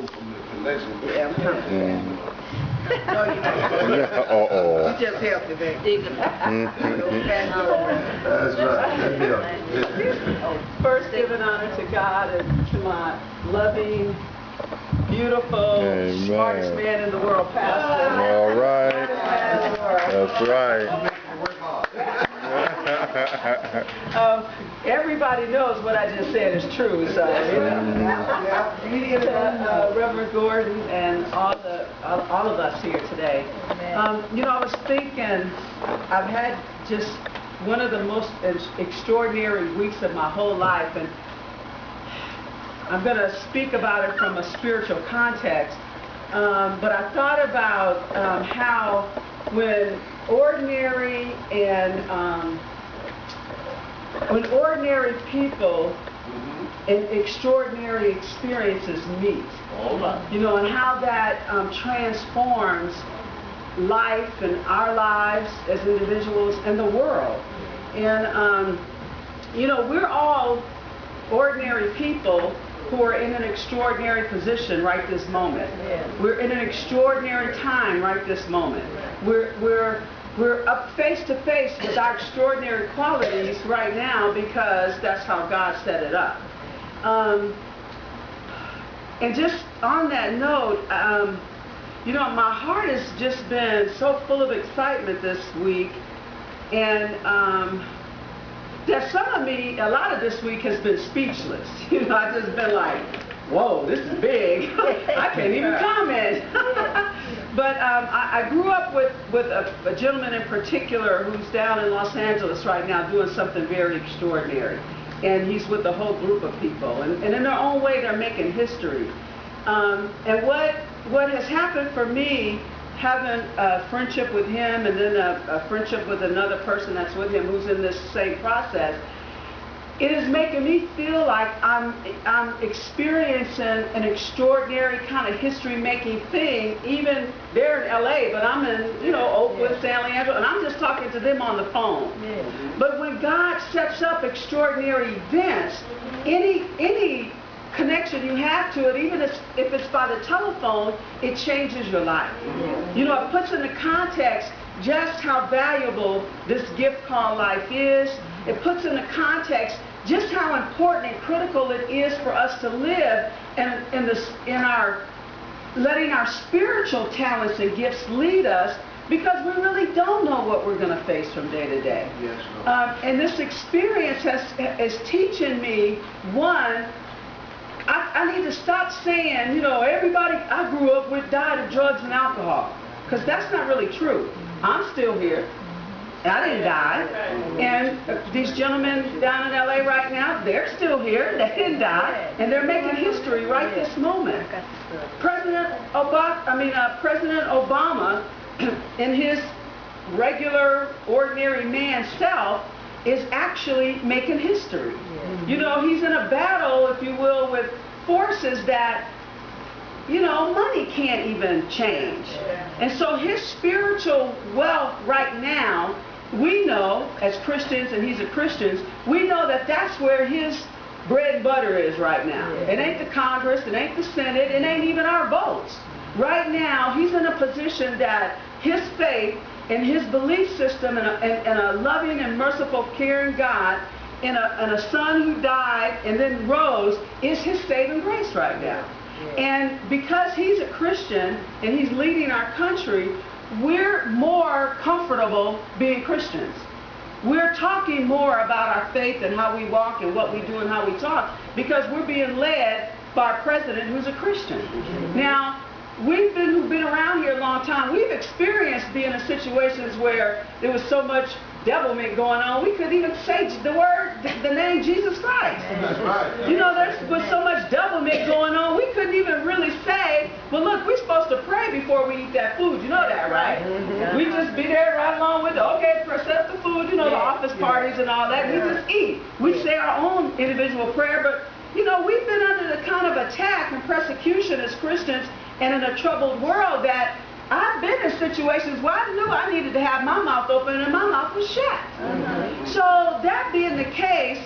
from the connection. Yeah, I'm coming. No, you don't. Uh-oh. You just helped it, baby. That's right. First, giving honor to God and to my loving, beautiful, smartest man in the world, Pastor. All right. That's right. Everybody knows what I just said is true, so Reverend Gordon and all of us here today. You know, I was thinking, I've had just one of the most extraordinary weeks of my whole life, and I'm going to speak about it from a spiritual context. But I thought about how when ordinary people and extraordinary experiences meet, you know, and how that transforms life and our lives as individuals and the world. And you know, we're all ordinary people who are in an extraordinary position right this moment. We're in an extraordinary time right this moment. We're up face to face with our extraordinary qualities right now because that's how God set it up. And just on that note, you know, my heart has just been so full of excitement this week, and that some of me, a lot of this week has been speechless. You know, I've just been like, whoa, this is big. I can't even comment. But I grew up with a gentleman in particular who's down in Los Angeles right now doing something very extraordinary. And he's with a whole group of people. And in their own way, they're making history. And what has happened for me, having a friendship with him and then a friendship with another person that's with him who's in this same process, it is making me feel like I'm experiencing an extraordinary kind of history-making thing, even there in LA, but I'm in, you know, Oakland, San Leandro, and I'm just talking to them on the phone. But when God sets up extraordinary events, any connection you have to it, even if it's by the telephone, it changes your life. You know, it puts into context just how valuable this gift called life is. It puts into context just how important and critical it is for us to live in our letting our spiritual talents and gifts lead us, because we really don't know what we're going to face from day to day. And this experience is teaching me, one, I need to stop saying, you know, everybody I grew up with died of drugs and alcohol, because that's not really true. I'm still here. I didn't die. And these gentlemen down in LA right now, they're still here. They didn't die. And they're making history right this moment. President Obama, in his regular, ordinary man self, is actually making history. You know, he's in a battle, if you will, with forces that, you know, money can't even change. And so his spiritual wealth right now, we know as Christians, and he's a Christian, we know that that's where his bread and butter is right now. It ain't the Congress, it ain't the Senate, it ain't even our votes. Right now, he's in a position that his faith and his belief system in a loving and merciful, caring God, and a son who died and then rose, is his saving grace right now. And because he's a Christian and he's leading our country, we're more comfortable being Christians. We're talking more about our faith and how we walk and what we do and how we talk, because we're being led by a president who's a Christian. Now, who've been around here a long time, we've experienced being in situations where there was so much devilment going on, we couldn't even say the name Jesus Christ. That's right. You know, there was so much devilment going on, we couldn't even really say, well, look, we're supposed to pray before we eat that food. You know that, right? We just be there right along with okay, set up the food, you know, the office parties and all that. We just eat. We say our own individual prayer, but, you know, we've been under the kind of attack and persecution as Christians and in a troubled world that I've been in situations where I knew I needed to have my mouth open and my mouth was shut. So that being the case,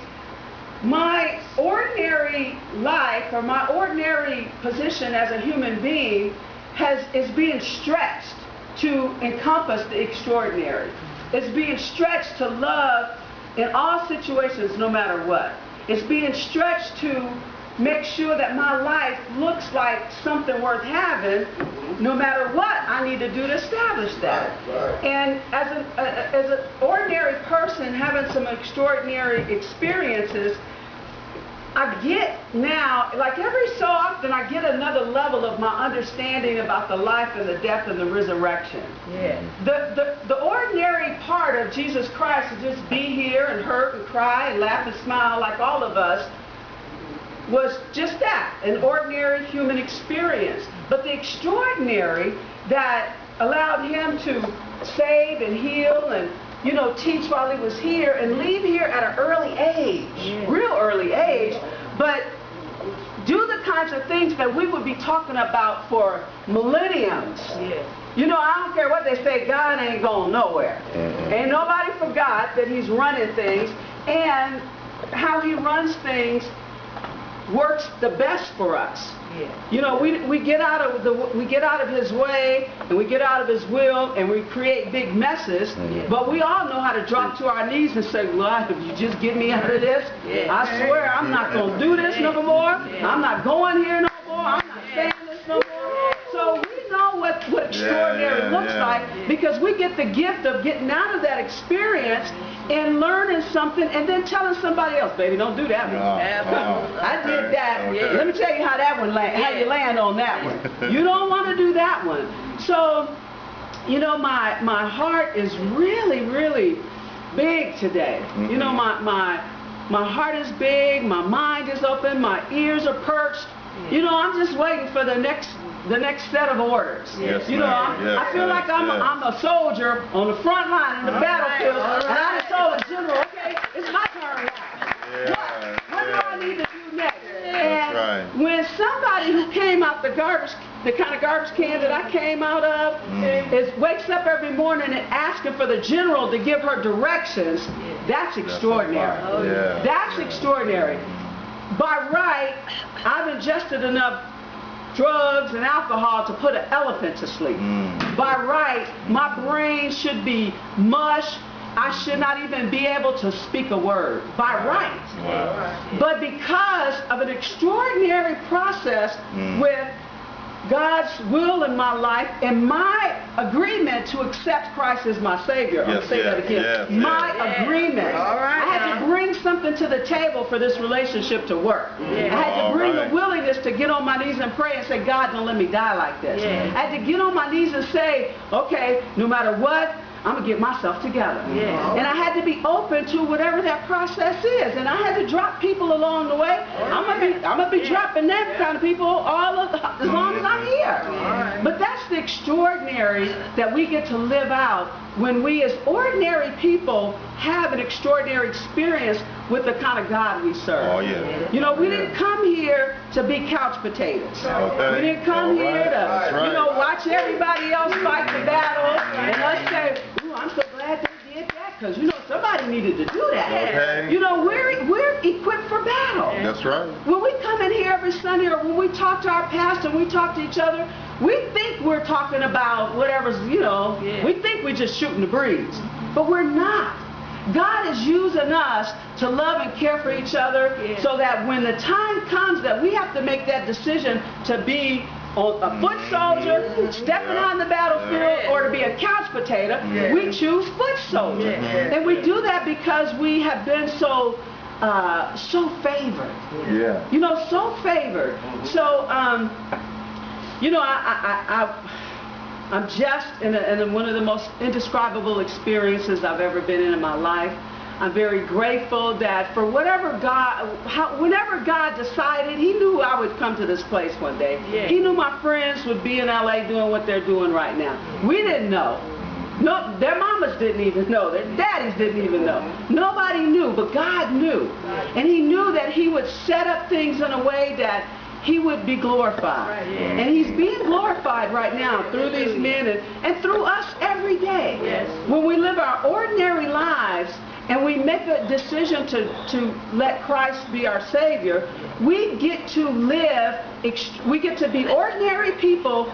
my ordinary life or my ordinary position as a human being is being stretched to encompass the extraordinary. It's being stretched to love in all situations, no matter what. It's being stretched to make sure that my life looks like something worth having, no matter what I need to do to establish that. Right. And as an ordinary person having some extraordinary experiences, I get now, like every so often, I get another level of my understanding about the life and the death and the resurrection. Yeah. The ordinary part of Jesus Christ is just be here and hurt and cry and laugh and smile like all of us, was just that, an ordinary human experience. But the extraordinary that allowed him to save and heal and teach while he was here and leave here at an early age, real early age, but do the kinds of things that we would be talking about for millenniums. I don't care what they say, God ain't going nowhere. Ain't nobody forgot that he's running things, and how he runs things works the best for us. We get out of his way and we get out of his will and we create big messes, but we all know how to drop to our knees and say, Lord, if you just get me out of this, I swear I'm not going to do this no more. I'm not going here no more. I'm not saying this no more. So we know what extraordinary looks like, because we get the gift of getting out of that experience and learning something and then telling somebody else, baby, don't do that one. I did that. Let me tell you how that one how you land on that one. You don't want to do that one. So, my heart is really, really big today. My heart is big, my mind is open, my ears are perched. I'm just waiting for the next set of orders. I feel like I'm a soldier on the front line in the battlefield, and I just told the general, okay, it's my turn now. What do I need to do next? And when somebody who came out the kind of garbage can that I came out of, wakes up every morning and asking for the general to give her directions, that's extraordinary. That's extraordinary. By right, I've ingested enough drugs and alcohol to put an elephant to sleep. By right, my brain should be mush. I should not even be able to speak a word. By right. But because of an extraordinary process with God's will in my life and my agreement to accept Christ as my Savior. I'm going to say that again. My agreement. I had to bring something to the table for this relationship to work. I had to bring the willingness to get on my knees and pray and say, God, don't let me die like this. I had to get on my knees and say, okay, no matter what, I'm going to get myself together. And I had to be open to whatever that process is. And I had to drop people along the way. I'm going to be dropping that kind of people as long as I'm here. But that's the extraordinary that we get to live out when we as ordinary people have an extraordinary experience with the kind of God we serve. We didn't come here to be couch potatoes. We didn't come here to, watch everybody else fight the battle and us say, ooh, I'm so glad they did that, because, somebody needed to do that. We're equipped for battle. That's right. When we come in here every Sunday, or when we talk to our pastor and we talk to each other, we think we're talking about whatever's, we think we're just shooting the breeze. But we're not. God is using us to love and care for each other so that when the time comes that we have to make that decision to be a foot soldier, stepping on the battlefield, or to be a couch potato, we choose foot soldier. And we do that because we have been so favored. So favored. So, I'm just in one of the most indescribable experiences I've ever been in my life. I'm very grateful that for whenever God decided, He knew I would come to this place one day. He knew my friends would be in LA doing what they're doing right now. We didn't know. No, their mamas didn't even know. Their daddies didn't even know. Nobody knew, but God knew. And He knew that He would set up things in a way that He would be glorified. And He's being glorified right now through these men and through us every day. When we live our ordinary lives and we make a decision to let Christ be our Savior, we get to live, we get to be ordinary people